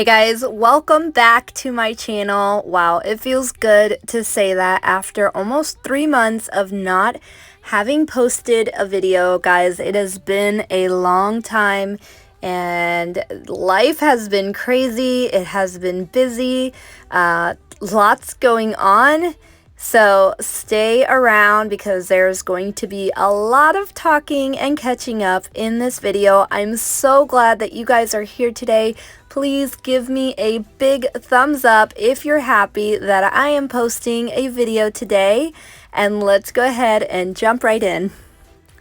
Hey guys, welcome back to my channel. Wow, it feels good to say that after almost 3 months of not having posted a video. Guys, it has been a long time and life has been crazy. It has been busy, lots going on. So stay around because there's going to be a lot of talking and catching up in this video. I'm so glad that you guys are here today. Please give me a big thumbs up if you're happy that I am posting a video today. And let's go ahead and jump right in.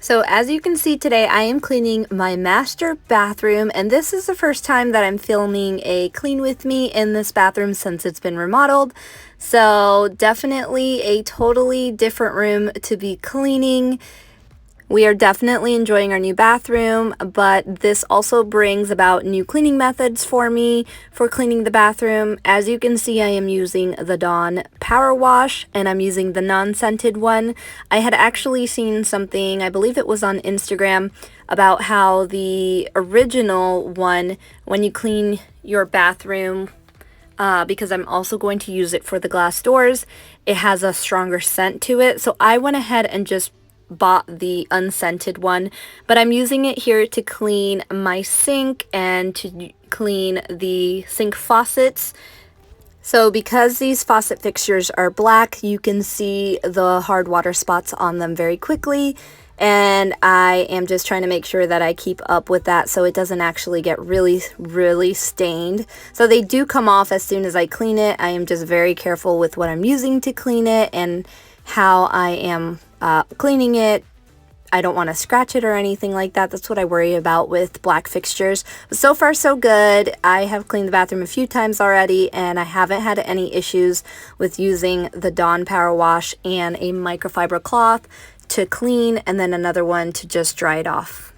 So as you can see today, I am cleaning my master bathroom, and this is the first time that I'm filming a clean with me in this bathroom since it's been remodeled. So definitely a totally different room to be cleaning. We are definitely enjoying our new bathroom, but this also brings about new cleaning methods for me for cleaning the bathroom. As you can see, I am using the Dawn Power Wash and I'm using the non-scented one. I had actually seen something, I believe it was on Instagram, about how the original one, when you clean your bathroom, because I'm also going to use it for the glass doors, it has a stronger scent to it. So I went ahead and just bought the unscented one, but I'm using it here to clean my sink and to clean the sink faucets. So because these faucet fixtures are black, you can see the hard water spots on them very quickly, and I am just trying to make sure that I keep up with that so it doesn't actually get really stained. So they do come off as soon as I clean it. I am just very careful with what I'm using to clean it and how I am cleaning it. I don't want to scratch it or anything like that. That's what I worry about with black fixtures. But so far so good. I have cleaned the bathroom a few times already and I haven't had any issues with using the Dawn Power Wash and a microfiber cloth to clean and then another one to just dry it off.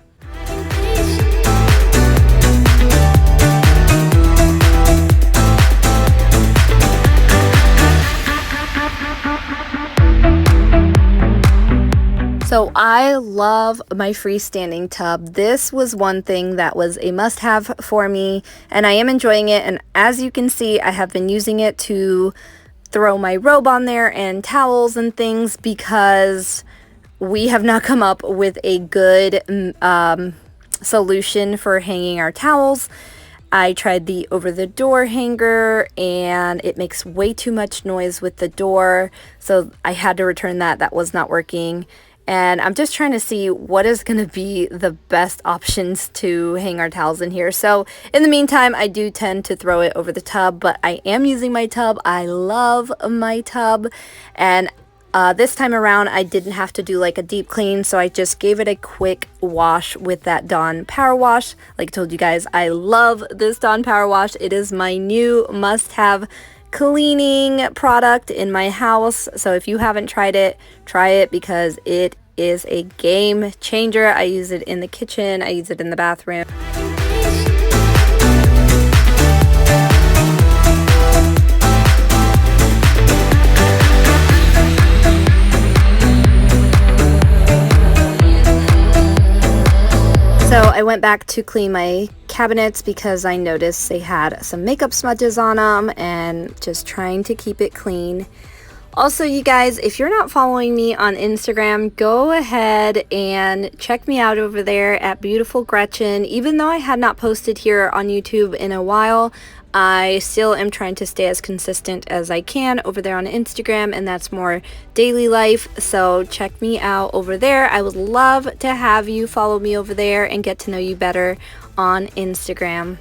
So I love my freestanding tub. This was one thing that was a must-have for me, and I am enjoying it. And as you can see, I have been using it to throw my robe on there and towels and things because we have not come up with a good solution for hanging our towels. I tried the over-the-door hanger and it makes way too much noise with the door, so I had to return that. That was not working. And I'm just trying to see what is going to be the best options to hang our towels in here. So in the meantime, I do tend to throw it over the tub, but I am using my tub. I love my tub. And this time around, I didn't have to do like a deep clean, so I just gave it a quick wash with that Dawn Power Wash. Like I told you guys, I love this Dawn Power Wash. It is my new must-have cleaning product in my house. So if you haven't tried it, try it because it is a game changer. I use it in the kitchen, I use it in the bathroom. So I went back to clean my cabinets because I noticed they had some makeup smudges on them and just trying to keep it clean. Also, you guys, if you're not following me on Instagram, go ahead and check me out over there at Beautiful Grechen. Even though I had not posted here on YouTube in a while, I still am trying to stay as consistent as I can over there on Instagram, and that's more daily life. So check me out over there. I would love to have you follow me over there and get to know you better on Instagram.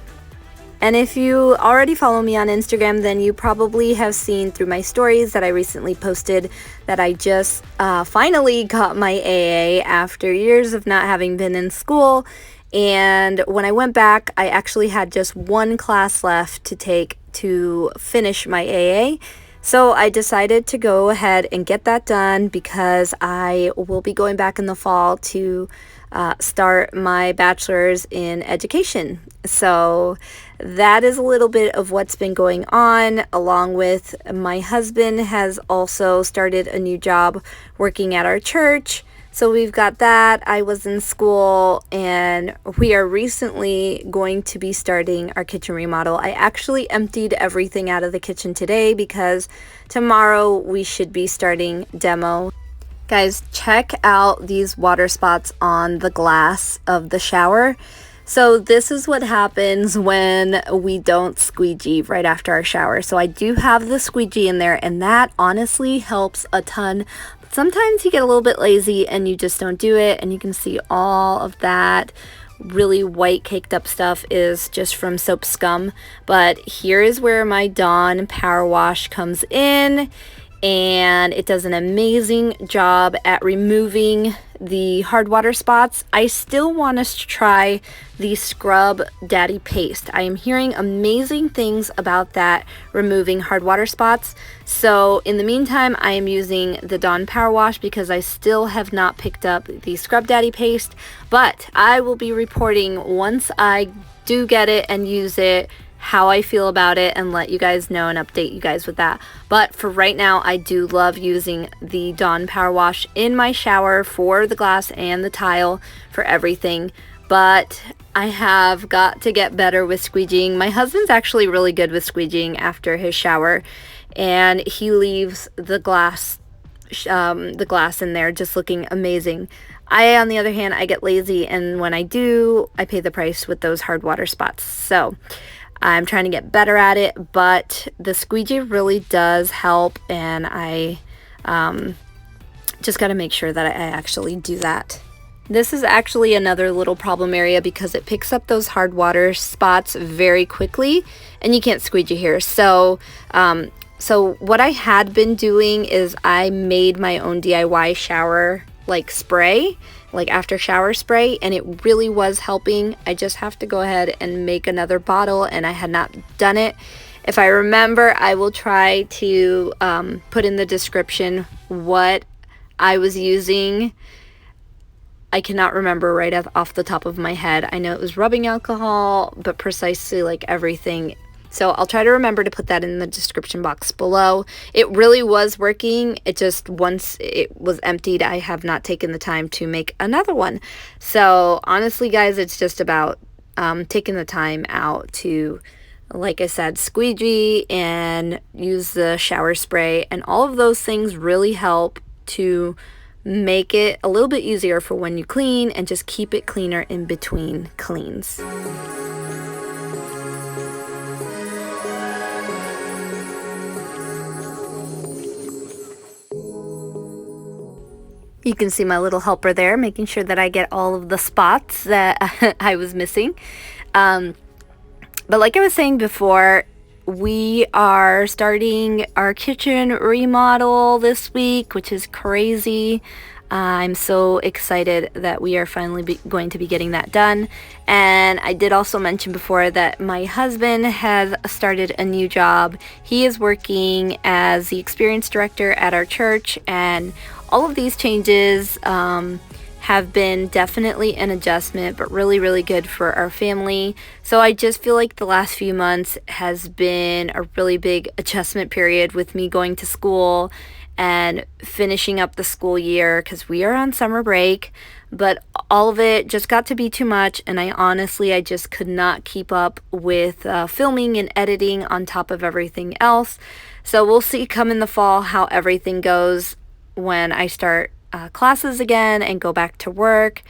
And if you already follow me on Instagram, then you probably have seen through my stories that I recently posted that I just finally got my AA after years of not having been in school. And when I went back, I actually had just one class left to take to finish my AA. So I decided to go ahead and get that done because I will be going back in the fall to start my bachelor's in education. So that is a little bit of what's been going on, along with my husband has also started a new job working at our church. So we've got that. I was in school, and we are recently going to be starting our kitchen remodel. I actually emptied everything out of the kitchen today because tomorrow we should be starting demo. Guys, check out these water spots on the glass of the shower. So this is what happens when we don't squeegee right after our shower. So I do have the squeegee in there, and that honestly helps a ton. But sometimes you get a little bit lazy and you just don't do it, and you can see all of that really white caked up stuff is just from soap scum. But here is where my Dawn Power Wash comes in, and it does an amazing job at removing the hard water spots. I still want us to try the Scrub Daddy Paste. I am hearing amazing things about that, removing hard water spots. So in the meantime, I am using the Dawn Power Wash because I still have not picked up the Scrub Daddy Paste, but I will be reporting once I do get it and use it, how I feel about it, and let you guys know and update you guys with that. But for right now, I do love using the Dawn Power Wash in my shower for the glass and the tile, for everything. But I have got to get better with squeegeeing. My husband's actually really good with squeegeeing after his shower, and he leaves the glass in there just looking amazing. I, on the other hand, I get lazy, and when I do, I pay the price with those hard water spots. So I'm trying to get better at it, but the squeegee really does help, and I just got to make sure that I actually do that. This is actually another little problem area because it picks up those hard water spots very quickly, and you can't squeegee here. So what I had been doing is I made my own DIY shower spray, after shower spray, and it really was helping. I just have to go ahead and make another bottle, and I had not done it. If I remember, I will try to put in the description what I was using. I cannot remember right off the top of my head. I know it was rubbing alcohol, but precisely everything. So I'll try to remember to put that in the description box below. It really was working. It just, once it was emptied, I have not taken the time to make another one. So honestly, guys, it's just about taking the time out to, like I said, squeegee and use the shower spray. And all of those things really help to make it a little bit easier for when you clean, and just keep it cleaner in between cleans. You can see my little helper there, making sure that I get all of the spots that I was missing. But like I was saying before, we are starting our kitchen remodel this week, which is crazy. I'm so excited that we are finally going to be getting that done. And I did also mention before that my husband has started a new job. He is working as the experience director at our church, and all of these changes have been definitely an adjustment, but really, really good for our family. So I just feel like the last few months has been a really big adjustment period with me going to school and finishing up the school year, because we are on summer break. But all of it just got to be too much, and I just could not keep up with filming and editing on top of everything else. So we'll see come in the fall how everything goes when I start classes again and go back to work.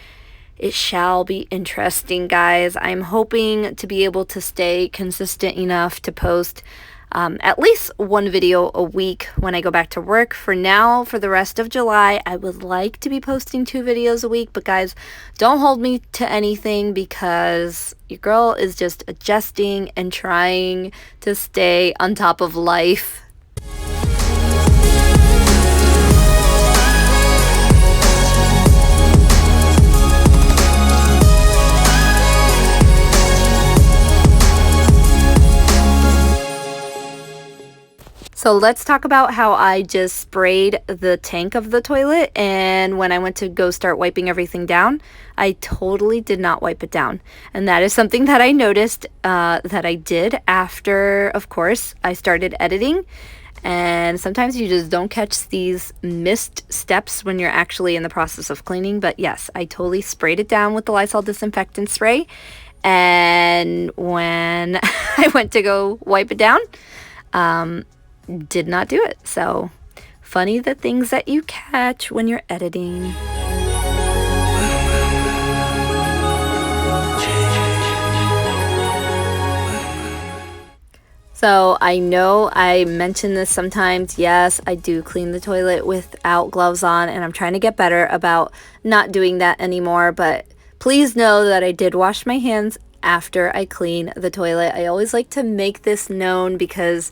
It shall be interesting, guys. I'm hoping to be able to stay consistent enough to post at least one video a week when I go back to work. For now, for the rest of July, I would like to be posting 2 videos a week, but guys, don't hold me to anything, because your girl is just adjusting and trying to stay on top of life. So let's talk about how I just sprayed the tank of the toilet, and when I went to go start wiping everything down, I totally did not wipe it down. And that is something that I noticed that I did after, of course, I started editing. and sometimes you just don't catch these missed steps when you're actually in the process of cleaning. But yes, I totally sprayed it down with the Lysol disinfectant spray, and when I went to go wipe it down, did not do it. So funny the things that you catch when you're editing. So I know I mention this sometimes. Yes, I do clean the toilet without gloves on, and I'm trying to get better about not doing that anymore. But please know that I did wash my hands after I clean the toilet. I always like to make this known because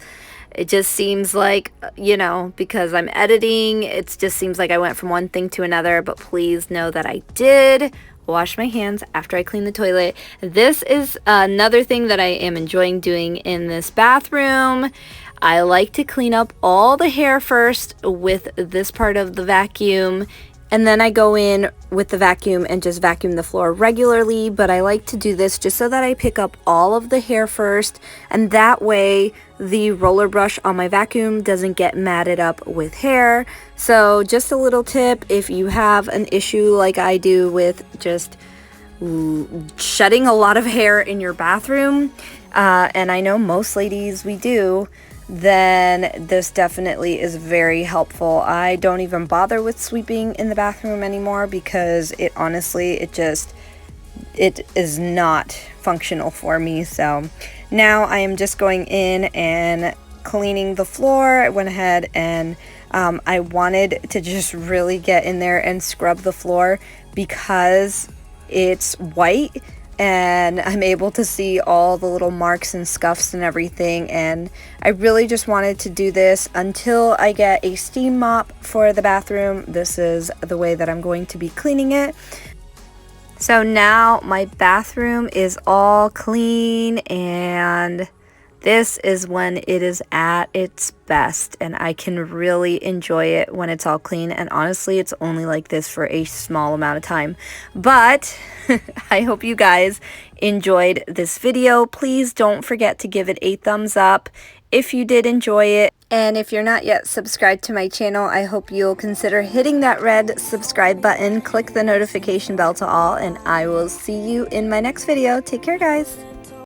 it just seems like, you know, because I'm editing, it just seems like I went from one thing to another. But please know that I did wash my hands after I clean the toilet. This is another thing that I am enjoying doing in this bathroom. I like to clean up all the hair first with this part of the vacuum, and then I go in with the vacuum and just vacuum the floor regularly. But I like to do this just so that I pick up all of the hair first, and that way the roller brush on my vacuum doesn't get matted up with hair. So just a little tip, if you have an issue like I do with just shedding a lot of hair in your bathroom, and I know most ladies we do, then this definitely is very helpful. I don't even bother with sweeping in the bathroom anymore because it honestly, it is not functional for me. So now I am just going in and cleaning the floor. I went ahead and I wanted to just really get in there and scrub the floor because it's white and I'm able to see all the little marks and scuffs and everything, and I really just wanted to do this until I get a steam mop for the bathroom. This is the way that I'm going to be cleaning it. So now my bathroom is all clean, and this is when it is at its best, and I can really enjoy it when it's all clean. And honestly, it's only like this for a small amount of time, but I hope you guys enjoyed this video. Please don't forget to give it a thumbs up if you did enjoy it. And if you're not yet subscribed to my channel, I hope you'll consider hitting that red subscribe button, click the notification bell to all, and I will see you in my next video. Take care, guys.